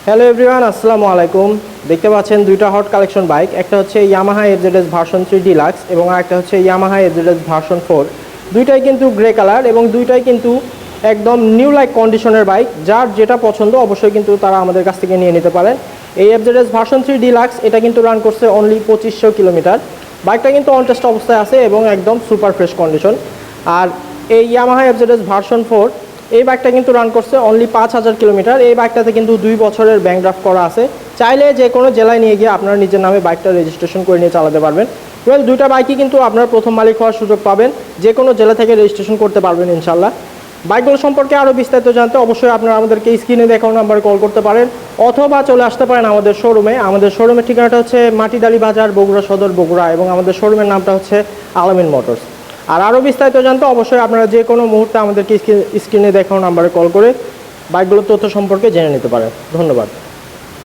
Hello everyone, আসসালামু আলাইকুম। দেখতে পাচ্ছেন দুইটা হট কালেকশন বাইক, একটা হচ্ছে ইয়ামাহা এফজেডএস ভার্সন 3 ডিলাক্স এবং আরেকটা হচ্ছে ইয়ামাহা এফজেডএস ভার্সন 4। দুইটাই কিন্তু গ্রে কালার এবং দুইটাই কিন্তু একদম নিউ লাইক কন্ডিশনের বাইক। যার যেটা পছন্দ অবশ্যই কিন্তু তারা আমাদের কাছ থেকে নিয়ে নিতে পারেন। এই এফজেডএস ভার্সন 3 ডিলাক্স এটা কিন্তু রান করছে অনলি 2500 কিলোমিটার। বাইকটা কিন্তু অন টেস্ট অবস্থায় আছে এবং একদম সুপার ফ্রেশ কন্ডিশন। আর এই ইয়ামাহা এফজেডএস ভার্সন 4 এই বাইকটা কিন্তু রান করছে অনলি 5000 কিলোমিটার। এই বাইকটাতে কিন্তু 2 বছরের ব্যাংক ড্রাফট করা আছে। চাইলে যে কোনো জেলায় নিয়ে গিয়ে আপনার নিজের নামে বাইকটা রেজিস্ট্রেশন করে নিয়ে চালাতে পারবেন। ওয়েল, দুইটা বাইকই কিন্তু আপনার প্রথম মালিক হওয়ার সুযোগ পাবেন, যে কোনো জেলা থেকে রেজিস্ট্রেশন করতে পারবেন ইনশাল্লাহ। বাইকগুলো সম্পর্কে আরও বিস্তারিত জানতে অবশ্যই আপনারা আমাদেরকে স্ক্রিনে দেখানো নাম্বারে কল করতে পারেন অথবা চলে আসতে পারেন আমাদের শোরুমে। আমাদের শোরুমের ঠিকানাটা হচ্ছে মাটিদালি বাজার, বগুড়া সদর, বগুড়া, এবং আমাদের শোরুমের নামটা হচ্ছে আলামিন মোটরস। আর আরও বিস্তারিত জানতে অবশ্যই আপনারা যে কোনো মুহূর্তে আমাদেরকে স্ক্রিনে দেখানো নাম্বারে কল করে বাইকগুলোর তথ্য সম্পর্কে জেনে নিতে পারেন। ধন্যবাদ।